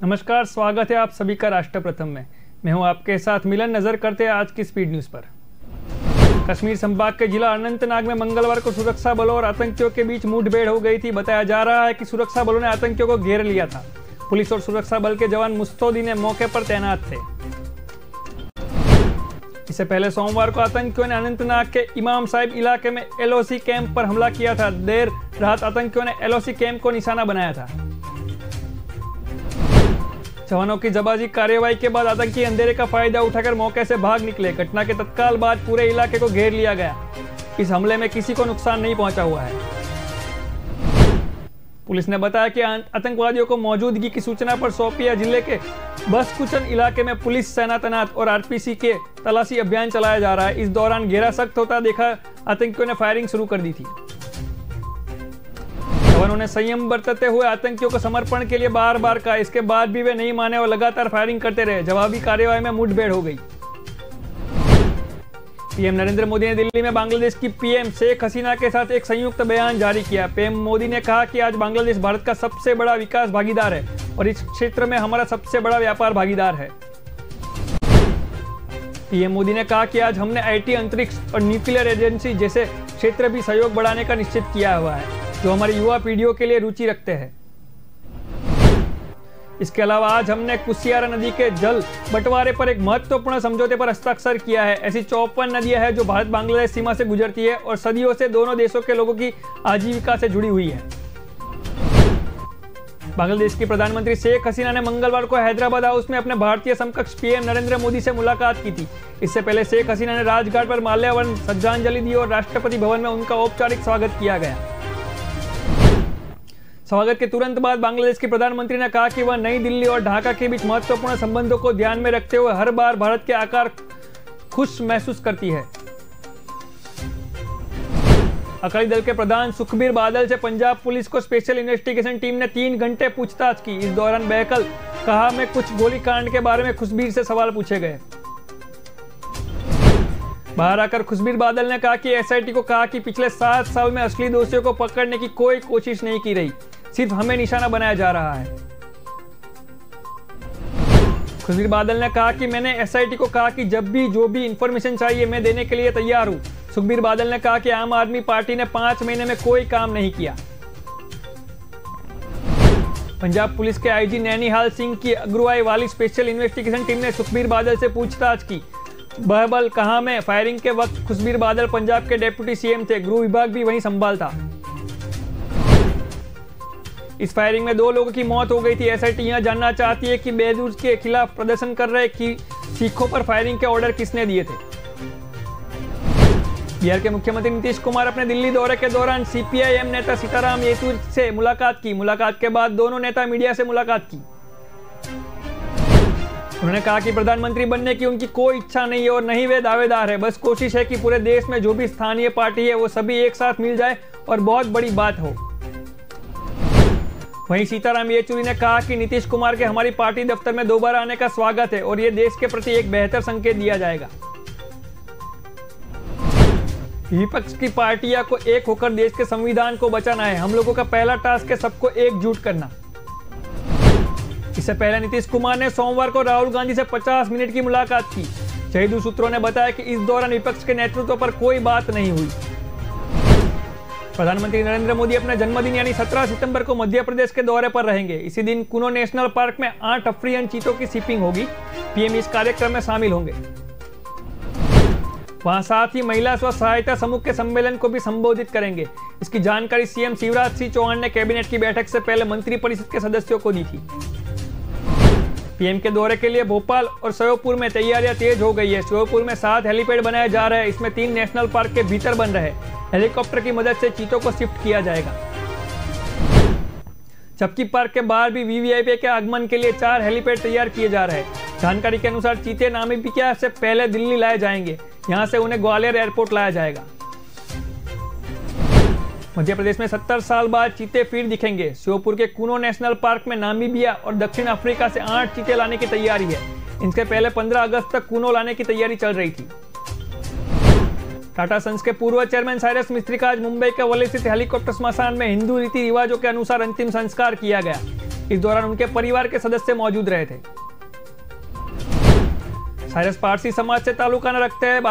नमस्कार, स्वागत है आप सभी का राष्ट्र प्रथम में। मैं हूं आपके साथ मिलन। नजर करते हैं आज की स्पीड न्यूज पर। कश्मीर संभाग के जिला अनंतनाग में मंगलवार को सुरक्षा बलों और आतंकियों के बीच मुठभेड़ हो गई थी। बताया जा रहा है कि सुरक्षा बलों ने आतंकियों को घेर लिया था। पुलिस और सुरक्षा बल के जवान मुस्तैदी मौके पर तैनात थे। इससे पहले सोमवार को आतंकियों ने अनंतनाग के इमाम साहिब इलाके में एलओसी कैंप पर हमला किया था। देर रात आतंकियों ने एलओसी कैंप को निशाना बनाया था। जवानों की जबाजी कार्रवाई के बाद आतंकी अंधेरे का फायदा उठाकर मौके से भाग निकले। घटना के तत्काल बाद पूरे इलाके को घेर लिया गया। इस हमले में किसी को नुकसान नहीं पहुंचा हुआ है। पुलिस ने बताया कि आतंकवादियों को मौजूदगी की सूचना पर शोपियां जिले के बसकुचन इलाके में पुलिस सेना तैनात और आरपीसी के तलाशी अभियान चलाया जा रहा है। इस दौरान घेरा सख्त होता देखा आतंकियों ने फायरिंग शुरू कर दी थी। जवानों ने संयम बरतते हुए आतंकियों को समर्पण के लिए बार बार कहा। इसके बाद भी वे नहीं माने और लगातार फायरिंग करते रहे। जवाबी कार्रवाई में मुठभेड़ हो गई। पीएम नरेंद्र मोदी ने दिल्ली में बांग्लादेश की पीएम शेख हसीना के साथ एक संयुक्त बयान जारी किया। पीएम मोदी ने कहा कि आज बांग्लादेश भारत का सबसे बड़ा विकास भागीदार है और इस क्षेत्र में हमारा सबसे बड़ा व्यापार भागीदार है। पीएम मोदी ने कहा कि आज हमने आईटी, अंतरिक्ष और न्यूक्लियर एजेंसी जैसे क्षेत्र भी सहयोग बढ़ाने का निश्चित किया हुआ है, जो हमारी युवा पीढ़ियों के लिए रुचि रखते हैं। इसके अलावा आज हमने कुशियारा नदी के जल बंटवारे पर एक महत्वपूर्ण समझौते पर हस्ताक्षर किया है। ऐसी 54 नदियां हैं जो भारत बांग्लादेश सीमा से गुजरती है और सदियों से दोनों देशों के लोगों की आजीविका से जुड़ी हुई है। बांग्लादेश की प्रधानमंत्री शेख हसीना ने मंगलवार को हैदराबाद हाउस में अपने भारतीय समकक्ष पीएम नरेंद्र मोदी से मुलाकात की थी। इससे पहले शेख हसीना ने राजघाट पर माल्यार्पण, श्रद्धांजलि दी और राष्ट्रपति भवन में उनका औपचारिक स्वागत किया गया। स्वागत के तुरंत बाद बांग्लादेश के प्रधानमंत्री ने कहा कि वह नई दिल्ली और ढाका के बीच महत्वपूर्ण संबंधों को ध्यान में रखते हुए हर बार भारत के आकार खुश महसूस करती है। अकाली दल के प्रधान सुखबीर बादल से पंजाब पुलिस को स्पेशल इन्वेस्टिगेशन टीम ने 3 घंटे पूछताछ की। इस दौरान बहकल कहा में कुछ गोलीकांड के बारे में खुशबीर से सवाल पूछे गए। बाहर आकर खुशबीर बादल ने कहा कि एसआईटी को कहा कि पिछले 7 साल में असली दोषियों को पकड़ने की कोई कोशिश नहीं की रही, सिर्फ हमें निशाना बनाया जा रहा है। खुशबीर बादल ने कहा कि मैंने एसआईटी को कहा कि जब भी जो भी इंफॉर्मेशन चाहिए मैं देने के लिए तैयार हूं। सुखबीर बादल ने कहा कि आम आदमी पार्टी ने 5 महीने में कोई काम नहीं किया। पंजाब पुलिस के आईजी नैनीहाल सिंह की अगुवाई वाली स्पेशल इन्वेस्टिगेशन टीम ने सुखबीर बादल से पूछताछ की। बहबल कहा में फायरिंग के वक्त खुशबीर बादल पंजाब के डेप्यूटी सीएम थे। गृह विभाग भी वहीं संभालता। इस फायरिंग में 2 लोगों की मौत हो गई थी। एसआईटी यह जानना चाहती है कि बेदूर के खिलाफ प्रदर्शन कर रहे सिखों पर फायरिंग के ऑर्डर किसने दिए थे। बिहार के मुख्यमंत्री नीतीश कुमार अपने दिल्ली दौरे के दौरान सीपीआईएम नेता सीताराम येचुरी से मुलाकात की। मुलाकात के बाद दोनों नेता मीडिया से मुलाकात की। उन्होंने कहा कि प्रधानमंत्री बनने की उनकी कोई इच्छा नहीं है और नहीं वे दावेदार है। बस कोशिश है कि पूरे देश में जो भी स्थानीय पार्टी है वो सभी एक साथ मिल जाए और बहुत बड़ी बात हो। वहीं सीताराम येचुरी ने कहा कि नीतीश कुमार के हमारी पार्टी दफ्तर में दोबारा आने का स्वागत है और ये देश के प्रति एक बेहतर संकेत दिया जाएगा। विपक्ष की पार्टियां को एक होकर देश के संविधान को बचाना है। हम लोगों का पहला टास्क है सबको एकजुट करना। इससे पहले नीतीश कुमार ने सोमवार को राहुल गांधी से 50 मिनट की मुलाकात की। शहीद सूत्रों ने बताया कि इस दौरान विपक्ष के नेतृत्व पर कोई बात नहीं हुई। प्रधानमंत्री नरेंद्र मोदी अपने जन्मदिन यानी 17 सितंबर को मध्य प्रदेश के दौरे पर रहेंगे। इसी दिन कुनो नेशनल पार्क में 8 अफ्रीकन चीतों की शिपिंग होगी। पीएम इस कार्यक्रम में शामिल होंगे। वहां साथ ही महिला स्व सहायता समूह के सम्मेलन को भी संबोधित करेंगे। इसकी जानकारी सीएम शिवराज सिंह चौहान ने कैबिनेट की बैठक से पहले मंत्रिपरिषद के सदस्यों को दी थी। पीएम के दौरे के लिए भोपाल और श्योपुर में तैयारियां तेज हो गई है। श्योपुर में 7 हेलीपैड बनाए जा रहे हैं। इसमें 3 नेशनल पार्क के भीतर बन रहे हैं। हेलीकॉप्टर की मदद से चीतों को शिफ्ट किया जाएगा। चपकी पार्क के बाहर भी वीवीआईपी के आगमन के लिए 4 हेलीपैड तैयार किए जा रहे हैं। जानकारी के अनुसार चीते नामीबिया से पहले दिल्ली लाए जाएंगे। यहां से उन्हें ग्वालियर एयरपोर्ट लाया जाएगा। मध्य प्रदेश में 70 साल बाद चीते फिर दिखेंगे। श्योपुर के कुनो नेशनल पार्क में नामीबिया और दक्षिण अफ्रीका से 8 चीते लाने की तैयारी है। इनसे पहले 15 अगस्त तक कुनो लाने की तैयारी चल रही थी। टाटा सन्स के पूर्व चेयरमैन साइरस मिस्त्री का आज मुंबई के वर्ली स्थित हेलीकॉप्टर स्मशान में हिंदू रीति रिवाजों के अनुसार अंतिम संस्कार किया गया। इस दौरान उनके परिवार के सदस्य मौजूद रहे थे। साइरस पारसी समाज से ताल्लुका न रखते हैं।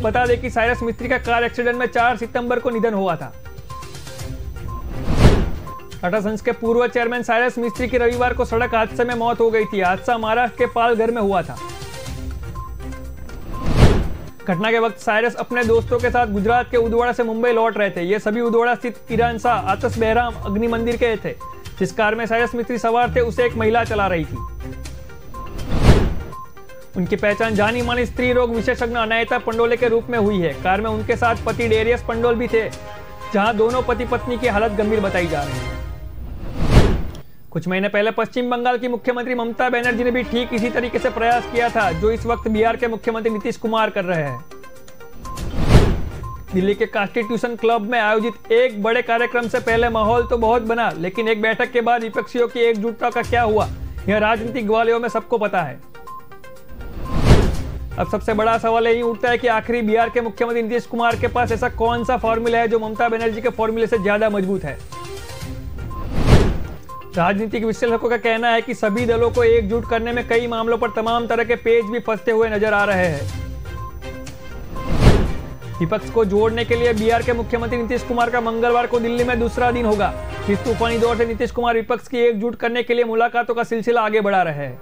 बता दे कि साइरस मिस्त्री का कार एक्सीडेंट में 4 सितंबर को निधन हुआ था। टाटा सन्स के पूर्व चेयरमैन साइरस मिस्त्री की रविवार को सड़क हादसे में मौत हो गई थी। हादसा महाराष्ट्र के पालघर में हुआ था। घटना के वक्त साइरस अपने दोस्तों के साथ गुजरात के उदवाड़ा से मुंबई लौट रहे थे। ये सभी उदवाड़ा स्थित ईरान शाह आतश बहराम अग्नि मंदिर के थे। जिस कार में साइरस मिस्त्री सवार थे उसे एक महिला चला रही थी। उनकी पहचान जानी मानी स्त्री रोग विशेषज्ञ अनायता पंडोले के रूप में हुई है। कार में उनके साथ पति डेरियस पंडोल भी थे, जहां दोनों पति पत्नी की हालत गंभीर बताई जा रही है। कुछ महीने पहले पश्चिम बंगाल की मुख्यमंत्री ममता बनर्जी ने भी ठीक इसी तरीके से प्रयास किया था जो इस वक्त बिहार के मुख्यमंत्री नीतीश कुमार कर रहे हैं। दिल्ली के कॉन्स्टिट्यूशन क्लब में आयोजित एक बड़े कार्यक्रम से पहले माहौल तो बहुत बना, लेकिन एक बैठक के बाद विपक्षियों की एकजुटता का क्या हुआ, यह राजनीतिक ग्वालियों में सबको पता है। अब सबसे बड़ा सवाल यही उठता है कि आखिर बिहार के मुख्यमंत्री नीतीश कुमार के पास ऐसा कौन सा फॉर्मूला है जो ममता बनर्जी के फॉर्मूले से ज्यादा मजबूत है। राजनीतिक विश्लेषकों का कहना है कि सभी दलों को एकजुट करने में कई मामलों पर तमाम तरह के पेच भी फंसते हुए नजर आ रहे हैं। विपक्ष को जोड़ने के लिए बिहार के मुख्यमंत्री नीतीश कुमार का मंगलवार को दिल्ली में दूसरा दिन होगा। इस तूफानी दौर से नीतीश कुमार विपक्ष की एकजुट करने के लिए मुलाकातों का सिलसिला आगे बढ़ा रहे हैं।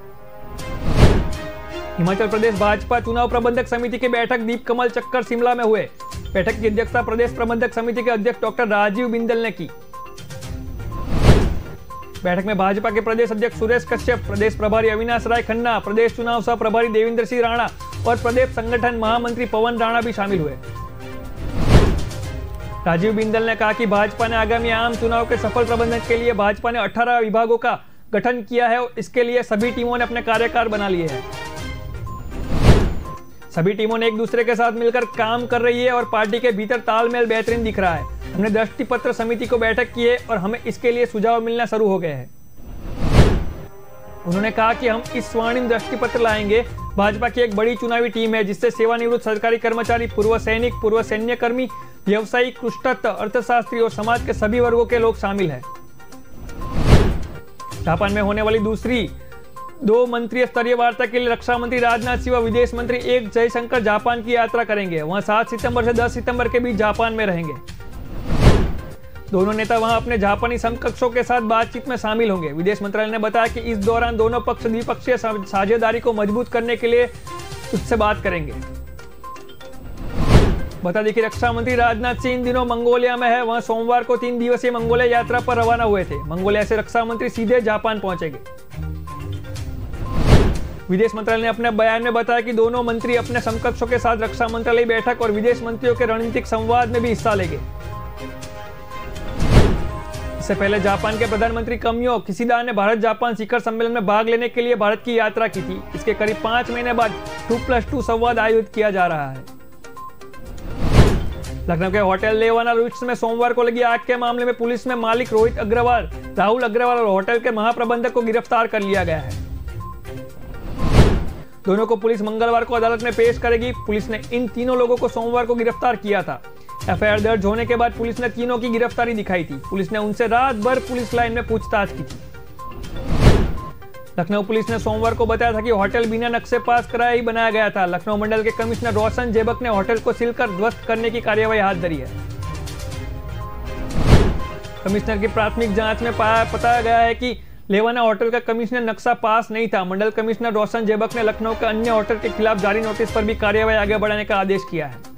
हिमाचल प्रदेश भाजपा चुनाव प्रबंधक समिति की बैठक दीप कमल चक्कर शिमला में हुए। बैठक की अध्यक्षता प्रदेश प्रबंधक समिति के अध्यक्ष डॉक्टर राजीव बिंदल ने की। बैठक में भाजपा के प्रदेश अध्यक्ष सुरेश कश्यप, प्रदेश प्रभारी अविनाश राय खन्ना, प्रदेश चुनाव सह प्रभारी देवेंद्र सिंह राणा और प्रदेश संगठन महामंत्री पवन राणा भी शामिल हुए। राजीव बिंदल ने कहा कि भाजपा ने आगामी आम चुनाव के सफल प्रबंधन के लिए भाजपा ने 18 विभागों का गठन किया है और इसके लिए सभी टीमों ने अपने कार्यकाल बना लिए हैं। सभी टीमों ने एक दूसरे के साथ मिलकर काम कर रही है और पार्टी के भीतर तालमेल बेहतरीन दिख रहा है। हमने दृष्टि पत्र समिति को बैठक की है और हमें इसके लिए सुझाव मिलना शुरू हो गए हैं। उन्होंने कहा कि हम इस स्वर्णिम दृष्टि पत्र लाएंगे। भाजपा की एक बड़ी चुनावी टीम है जिससे सेवानिवृत्त सरकारी कर्मचारी, पूर्व सैनिक, पूर्व सैन्य कर्मी, व्यवसायिक, कृषक, अर्थशास्त्री और समाज के सभी वर्गों के लोग शामिल हैं। जापान में होने वाली दूसरी 2 मंत्रीय स्तरीय वार्ता के लिए रक्षा मंत्री राजनाथ सिंह व विदेश मंत्री एक जयशंकर जापान की यात्रा करेंगे। वहां 7 सितंबर से 10 सितंबर के बीच जापान में रहेंगे। दोनों नेता वहां अपने जापानी समकक्षों के साथ बातचीत में शामिल होंगे। विदेश मंत्रालय ने बताया कि इस दौरान दोनों पक्ष द्विपक्षीय साझेदारी को मजबूत करने के लिए उससे बात करेंगे। बता दें कि रक्षा मंत्री राजनाथ सिंह इन दिनों मंगोलिया में है। वहां सोमवार को 3 दिवसीय मंगोलिया यात्रा पर रवाना हुए थे। मंगोलिया से रक्षा मंत्री सीधे जापान पहुंचेंगे। विदेश मंत्रालय ने अपने बयान में बताया कि दोनों मंत्री अपने समकक्षों के साथ रक्षा मंत्रालय बैठक और विदेश मंत्रियों के रणनीतिक संवाद में भी हिस्सा लेंगे। इससे पहले जापान के प्रधानमंत्री कमियो किशिदा ने भारत जापान शिखर सम्मेलन में भाग लेने के लिए भारत की यात्रा की थी। इसके करीब 5 महीने बाद 2+2 संवाद आयोजित किया जा रहा है। लखनऊ के होटल लेवाना लुट्स में सोमवार को लगी आग के मामले में पुलिस में मालिक रोहित अग्रवाल, राहुल अग्रवाल और होटल के महाप्रबंधक को गिरफ्तार कर लिया गया है। दोनों को पुलिस मंगलवार को अदालत में पेश करेगी। पुलिस ने इन तीनों लोगों को सोमवार को गिरफ्तार किया था। एफआईआर दर्ज होने के बाद पुलिस ने तीनों की गिरफ्तारी दिखाई थी। पुलिस ने उनसे रात भर पुलिस लाइन में पूछताछ की थी। लखनऊ पुलिस ने सोमवार को बताया था कि होटल बिना नक्शे पास कराए ही बनाया गया था। लखनऊ मंडल के कमिश्नर रोशन जेबक ने होटल को सील कर ध्वस्त करने की कार्यवाही हाथ धरी है। कमिश्नर की प्राथमिक जांच में पता गया है कि लेवाना होटल का कमिश्नर नक्शा पास नहीं था। मंडल कमिश्नर रोशन जेबक ने लखनऊ के अन्य होटल के खिलाफ जारी नोटिस पर भी कार्यवाही आगे बढ़ाने का आदेश किया है।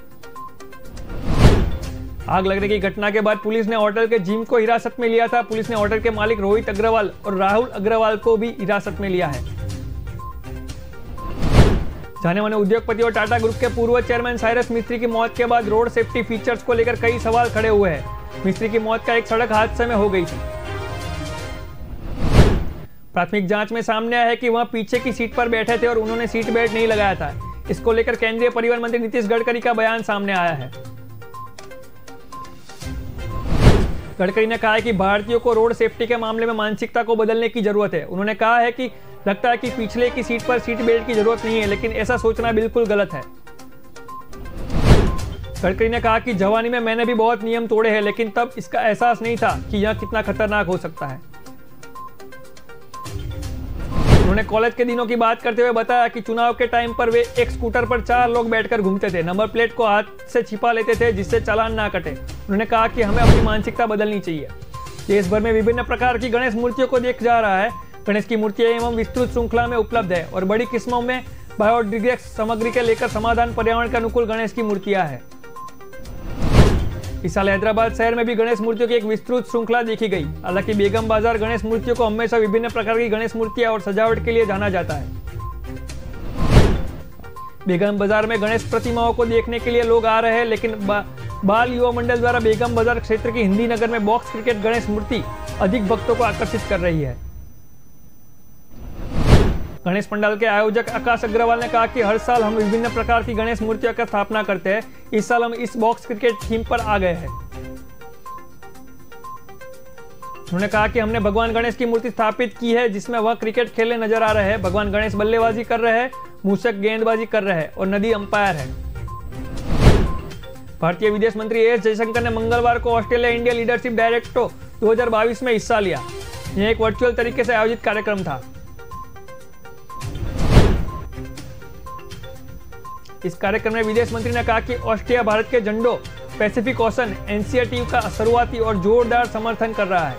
आग लगने की घटना के बाद पुलिस ने होटल के जिम को हिरासत में लिया था। पुलिस ने होटल के मालिक रोहित अग्रवाल और राहुल अग्रवाल को भी हिरासत में लिया है। जाने माने उद्योगपति और टाटा ग्रुप के पूर्व चेयरमैन साइरस मिस्त्री की मौत के बाद रोड सेफ्टी फीचर्स को लेकर कई सवाल खड़े हुए हैं। मिस्त्री की मौत का एक सड़क हादसे में हो गई थी। प्राथमिक जांच में सामने आया है कि वह पीछे की सीट पर बैठे थे और उन्होंने सीट बेल्ट नहीं लगाया था। इसको लेकर केंद्रीय परिवहन मंत्री नीतीश गडकरी का बयान सामने आया है। गडकरी ने कहा है कि भारतीयों को रोड सेफ्टी के मामले में मानसिकता को बदलने की जरूरत है। उन्होंने कहा है कि लगता है कि पिछले की सीट पर सीट बेल्ट की जरूरत नहीं है, लेकिन ऐसा सोचना बिल्कुल गलत है। गडकरी ने कहा कि जवानी में मैंने भी बहुत नियम तोड़े हैं, लेकिन तब इसका एहसास नहीं था कि यह कितना खतरनाक हो सकता है। उन्होंने कॉलेज के दिनों की बात करते हुए बताया कि चुनाव के टाइम पर वे एक स्कूटर पर 4 लोग बैठकर घूमते थे, नंबर प्लेट को हाथ से छिपा लेते थे जिससे चालान ना कटे। उन्होंने कहा कि हमें अपनी मानसिकता बदलनी चाहिए। देश भर में विभिन्न प्रकार की गणेश मूर्तियों को देखा जा रहा है। गणेश की मूर्तियां एवं विस्तृत श्रृंखला में उपलब्ध है और बड़ी किस्मों में बायोडिग्रेडेबल सामग्री के लेकर समाधान पर्यावरण के अनुकूल गणेश की मूर्तियां हैं। इस साल हैदराबाद शहर में भी गणेश मूर्तियों की एक विस्तृत श्रृंखला देखी गई। हालांकि बेगम बाजार गणेश मूर्तियों को हमेशा विभिन्न प्रकार की गणेश मूर्तियां और सजावट के लिए जाना जाता है। बेगम बाजार में गणेश प्रतिमाओं को देखने के लिए लोग आ रहे हैं, लेकिन बाल युवा मंडल द्वारा बेगम बाजार क्षेत्र की हिंदी नगर में बॉक्स क्रिकेट गणेश मूर्ति अधिक भक्तों को आकर्षित कर रही है। गणेश पंडाल के आयोजक आकाश अग्रवाल ने कहा कि हर साल हम विभिन्न प्रकार की गणेश मूर्तियों का स्थापना करते हैं। इस साल हम इस बॉक्स क्रिकेट थीम पर आ गए हैं। उन्होंने कहा कि हमने भगवान गणेश की मूर्ति स्थापित की है जिसमें वह क्रिकेट खेलने नजर आ रहे हैं। भगवान गणेश बल्लेबाजी कर रहे हैं, मूषक गेंदबाजी कर रहे हैं और नदी अंपायर है। भारतीय विदेश मंत्री एस जयशंकर ने मंगलवार को ऑस्ट्रेलिया इंडिया लीडरशिप डायरेक्टो 2022 में हिस्सा लिया। यह एक वर्चुअल तरीके से आयोजित कार्यक्रम था। इस कार्यक्रम में विदेश मंत्री ने कहा कि ऑस्ट्रेलिया भारत के झंडों पैसिफिक ओशन इनिशिएटिव का शुरुआती और जोरदार समर्थन कर रहा है।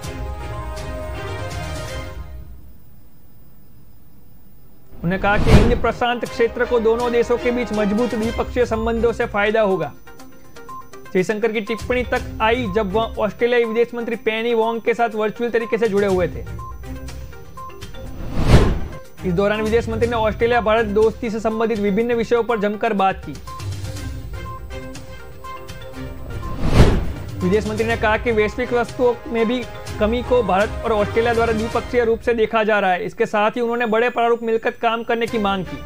उन्होंने कहा कि हिंद प्रशांत क्षेत्र को दोनों देशों के बीच मजबूत द्विपक्षीय संबंधों से फायदा होगा। जयशंकर की टिप्पणी तक आई जब वह ऑस्ट्रेलियाई विदेश मंत्री पेनी वोंग के साथ वर्चुअल तरीके से जुड़े हुए थे। इस दौरान विदेश मंत्री ने ऑस्ट्रेलिया भारत दोस्ती से संबंधित विभिन्न विषयों पर जमकर बात की। विदेश मंत्री ने कहा कि वैश्विक वस्तुओं में भी कमी को भारत और ऑस्ट्रेलिया द्वारा द्विपक्षीय रूप से देखा जा रहा है। इसके साथ ही उन्होंने बड़े प्रारूप मिलकर काम करने की मांग की।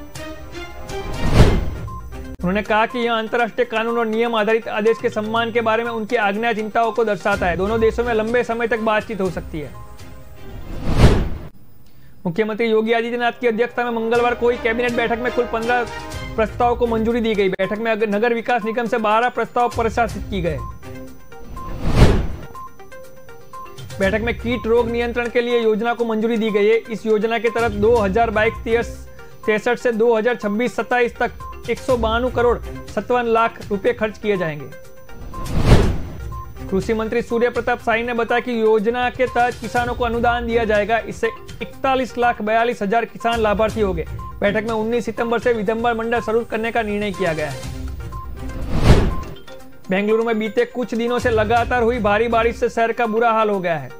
उन्होंने कहा कि यह अंतर्राष्ट्रीय कानून और नियम आधारित आदेश के सम्मान के बारे में उनकी आज्ञा चिंताओं को दर्शाता है। दोनों देशों में लंबे समय तक बातचीत हो सकती है। मुख्यमंत्री योगी आदित्यनाथ की अध्यक्षता में मंगलवार को हुई कैबिनेट बैठक में कुल 15 प्रस्ताव को मंजूरी दी गई। बैठक में नगर विकास निगम से 12 प्रस्ताव प्रशासित किए गए। बैठक में कीट रोग नियंत्रण के लिए योजना को मंजूरी दी गई है। इस योजना के तहत 2022-63 से 2026-27 तक 192 करोड़ 57 लाख रुपए खर्च किए जाएंगे। कृषि मंत्री सूर्य प्रताप शाही ने बताया कि योजना के तहत किसानों को अनुदान दिया जाएगा। इससे 41,42,000 किसान लाभार्थी हो गए। बैठक में 19 सितंबर से विदंबर मंडल शुरू करने का निर्णय किया गया है। बेंगलुरु में बीते कुछ दिनों से लगातार हुई भारी बारिश से शहर का बुरा हाल हो गया है।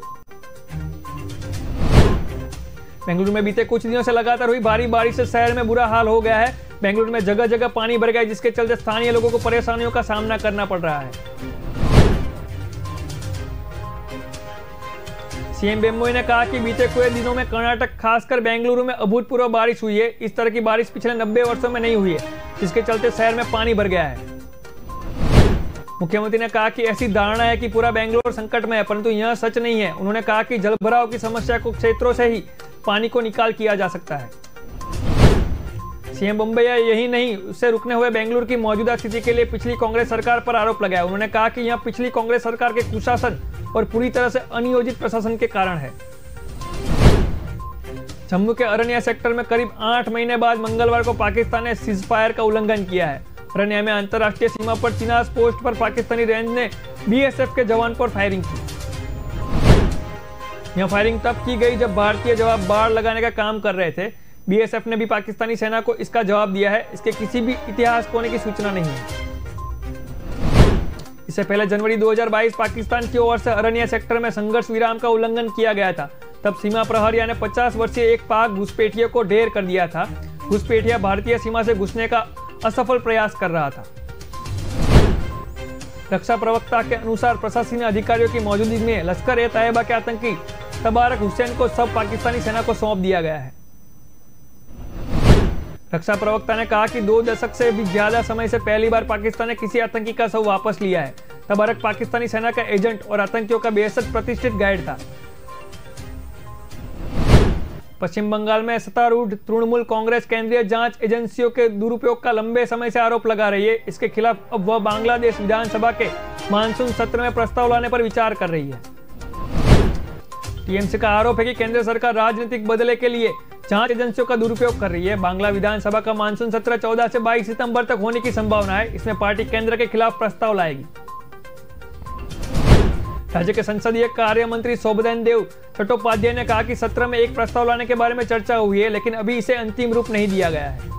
बेंगलुरु में बीते कुछ दिनों से लगातार हुई भारी बारिश से शहर में बुरा हाल हो गया है। बेंगलुरु में जगह जगह पानी भर गया, जिसके चलते स्थानीय लोगों को परेशानियों का सामना करना पड़ रहा है। सीएम बेम्मोई ने कहा कि बीते कुछ दिनों में कर्नाटक खासकर बेंगलुरु में अभूतपूर्व बारिश हुई है। इस तरह की बारिश पिछले 90 वर्षों में नहीं हुई है, जिसके चलते शहर में पानी भर गया है। मुख्यमंत्री ने कहा कि ऐसी धारणा है कि पूरा बेंगलुरु संकट में है, परंतु यह सच नहीं है। उन्होंने कहा कि जलभराव की समस्या को क्षेत्रों से ही पानी को निकाल किया जा सकता है। सीएम बम्बई यही नहीं, उससे रुकने हुए बेंगलुरु की मौजूदा स्थिति के लिए पिछली कांग्रेस सरकार पर आरोप लगाया। उन्होंने कहा कि यह पिछली कांग्रेस सरकार के कुशासन और पूरी तरह से अनियोजित प्रशासन के कारण है। जम्मू के अरनिया सेक्टर में करीब 8 महीने बाद मंगलवार को पाकिस्तान ने सीजफायर का उल्लंघन किया है। अरनिया में अंतर्राष्ट्रीय सीमा पर चिनास पोस्ट पर पाकिस्तानी रेंज ने बीएसएफ के जवान पर फायरिंग की। यह फायरिंग तब की गई जब भारतीय जवान बाड़ लगाने का काम कर रहे थे। बीएसएफ ने भी पाकिस्तानी सेना को इसका जवाब दिया है। इसके किसी भी इतिहास होने की सूचना नहीं है। इससे पहले जनवरी 2022 पाकिस्तान की ओर से अरनिया सेक्टर में संघर्ष विराम का उल्लंघन किया गया था। तब सीमा प्रहरिया ने 50 वर्षीय एक पाक घुसपैठियों को ढेर कर दिया था। घुसपैठिया भारतीय सीमा से घुसने का असफल प्रयास कर रहा था। रक्षा प्रवक्ता के अनुसार प्रशासनिक अधिकारियों की मौजूदगी में लश्कर-ए-तैयबा के आतंकी तबारक हुसैन को सब पाकिस्तानी सेना को सौंप दिया गया है। रक्षा प्रवक्ता ने कहा कि 2 दशक से भी ज्यादा समय से पहली बार पाकिस्तान ने किसी आतंकी का शव वापस लिया है। तबारक पाकिस्तानी सेना का एजेंट और आतंकियों का बेहद प्रतिष्ठित गाइड था। पश्चिम बंगाल में सत्तारूढ़ तृणमूल कांग्रेस केंद्रीय जांच एजेंसियों के दुरुपयोग का लंबे समय से आरोप लगा रही है। इसके खिलाफ अब वह बांग्लादेश विधानसभा के मानसून सत्र में प्रस्ताव लाने पर विचार कर रही है। टीएमसी का आरोप है कि केंद्र सरकार राजनीतिक बदले के लिए जांच एजेंसियों का दुरुपयोग कर रही है। बांग्ला विधानसभा का मानसून सत्र 14 से 22 सितंबर तक होने की संभावना है। इसमें पार्टी केंद्र के खिलाफ प्रस्ताव लाएगी। राज्य के संसदीय कार्य मंत्री शोभदेन देव चट्टोपाध्याय ने कहा कि सत्र में एक प्रस्ताव लाने के बारे में चर्चा हुई है, लेकिन अभी इसे अंतिम रूप नहीं दिया गया है।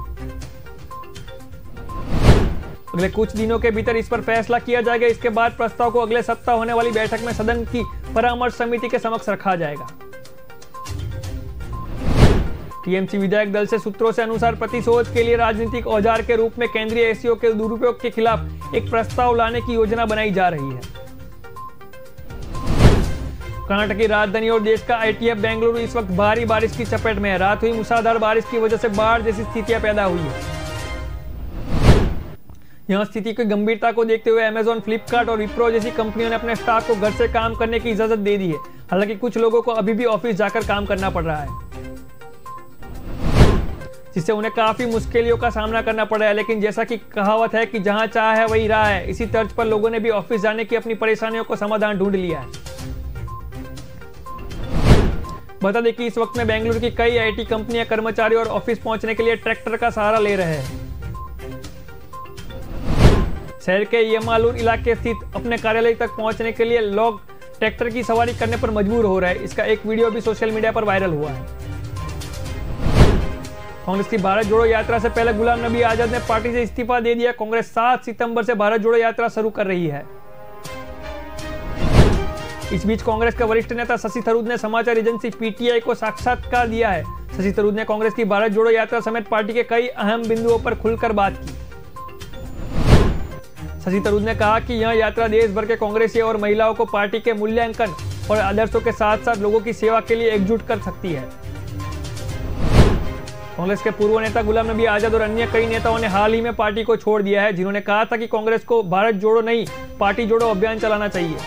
अगले कुछ दिनों के भीतर इस पर फैसला किया जाएगा। इसके बाद प्रस्ताव को अगले सप्ताह होने वाली बैठक में सदन की परामर्श समिति के समक्ष रखा जाएगा। टीएमसी विधायक दल से सूत्रों से अनुसार प्रतिशोध के लिए राजनीतिक औजार के रूप में केंद्रीय एसीओ के दुरुपयोग के खिलाफ एक प्रस्ताव लाने की योजना बनाई जा रही है। कर्नाटक की राजधानी और देश का आईटीएफ बेंगलुरु इस वक्त भारी बारिश की चपेट में है। रात हुई मूसलाधार बारिश की वजह से बाढ़ जैसी स्थितियां पैदा हुई है। यहां स्थिति की गंभीरता को देखते हुए अमेजॉन, फ्लिपकार्ट और विप्रो जैसी कंपनियों ने अपने स्टाफ को घर से काम करने की इजाजत दे दी है। हालांकि कुछ लोगों को अभी भी ऑफिस जाकर काम करना पड़ रहा है, जिससे उन्हें काफी मुश्किलों का सामना करना पड़ रहा है। लेकिन जैसा कि कहावत है कि जहां चाह है वही राह है, इसी तर्ज पर लोगों ने भी ऑफिस जाने की अपनी परेशानियों को समाधान ढूंढ लिया है। बता दें कि इस वक्त में बेंगलुरु की कई आईटी कंपनियां कर्मचारियों और ऑफिस पहुंचने के लिए ट्रैक्टर का सहारा ले रहे हैं। शहर के यमालूर इलाके स्थित अपने कार्यालय तक पहुंचने के लिए लोग ट्रैक्टर की सवारी करने पर मजबूर हो रहे हैं। इसका एक वीडियो भी सोशल मीडिया पर वायरल हुआ है। कांग्रेस की भारत जोड़ो यात्रा से पहले गुलाम नबी आजाद ने पार्टी से इस्तीफा दे दिया। कांग्रेस 7 सितंबर से भारत जोड़ो यात्रा शुरू कर रही है। इस बीच कांग्रेस के वरिष्ठ नेता शशि थरूर ने समाचार एजेंसी पीटीआई को साक्षात्कार दिया है। शशि थरूर ने कांग्रेस की भारत जोड़ो यात्रा समेत पार्टी के कई अहम बिंदुओं पर खुलकर बात की। शशि थरूर ने कहा कि यह यात्रा देश भर के कांग्रेसियों और महिलाओं को पार्टी के मूल्यांकन और आदर्शों के साथ साथ लोगों की सेवा के लिए एकजुट कर सकती है। कांग्रेस के पूर्व नेता गुलाम नबी आजाद और अन्य कई नेताओं ने हाल ही में पार्टी को छोड़ दिया है, जिन्होंने कहा था कि कांग्रेस को भारत जोड़ो नहीं, पार्टी जोड़ो अभियान चलाना चाहिए।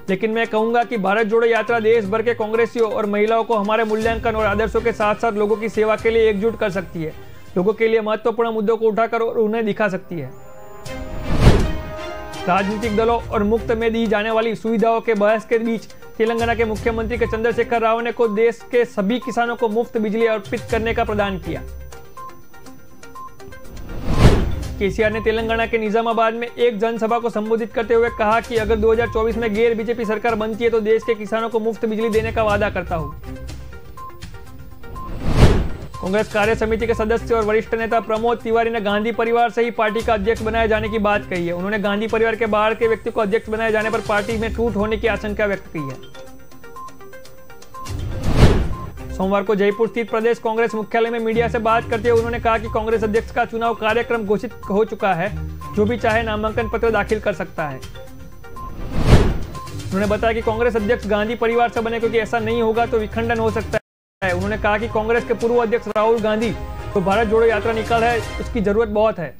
लेकिन मैं कहूंगा कि भारत जोड़ो यात्रा देश भर के कांग्रेसियों और महिलाओं को हमारे मूल्यांकन और आदर्शों के साथ साथ लोगों की सेवा के लिए एकजुट कर सकती है, लोगों के लिए महत्वपूर्ण मुद्दों को उठाकर और उन्हें दिखा सकती है। राजनीतिक दलों और मुफ्त में दी जाने वाली सुविधाओं के बहस के बीच तेलंगाना के मुख्यमंत्री के चंद्रशेखर राव ने को देश के सभी किसानों को मुफ्त बिजली अर्पित करने का प्रदान किया। केसीआर ने तेलंगाना के निजामाबाद में एक जनसभा को संबोधित करते हुए कहा कि अगर 2024 में गैर बीजेपी सरकार बनती है तो देश के किसानों को मुफ्त बिजली देने का वादा करता हूं। कांग्रेस कार्य समिति के सदस्य और वरिष्ठ नेता प्रमोद तिवारी ने गांधी परिवार से ही पार्टी का अध्यक्ष बनाए जाने की बात कही है। उन्होंने गांधी परिवार के बाहर के व्यक्ति को अध्यक्ष बनाए जाने पर पार्टी में टूट होने की आशंका व्यक्त की है। सोमवार को जयपुर स्थित प्रदेश कांग्रेस मुख्यालय में मीडिया से बात करते हुए उन्होंने कहा कि कांग्रेस अध्यक्ष का चुनाव कार्यक्रम घोषित हो चुका है, जो भी चाहे नामांकन पत्र दाखिल कर सकता है। उन्होंने बताया कि कांग्रेस अध्यक्ष गांधी परिवार से बने, क्योंकि ऐसा नहीं होगा तो विखंडन हो सकता है। उन्होंने कहा कि कांग्रेस के पूर्व अध्यक्ष राहुल गांधी तो भारत जोड़ो यात्रा निकाल है, उसकी जरूरत बहुत है।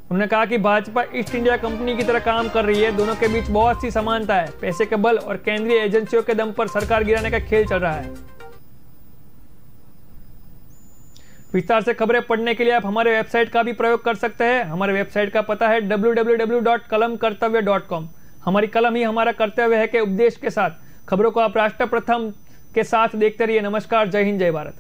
उन्होंने कहा कि भाजपा ईस्ट इंडिया कंपनी की तरह काम कर रही है, दोनों के बीच बहुत सी समानता है। पैसे के बल और केंद्रीय एजेंसियों के दम पर सरकार गिराने का खेल चल रहा है। विस्तार से खबरें पढ़ने के लिए आप हमारे वेबसाइट का भी प्रयोग कर सकते हैं। हमारे वेबसाइट का पता है www.kalamkartavya.com। हमारी कलम ही हमारा कर्तव्य है के उपदेश के साथ खबरों को आप राष्ट्र प्रथम के साथ देखते रहिए। नमस्कार, जय हिंद, जय भारत।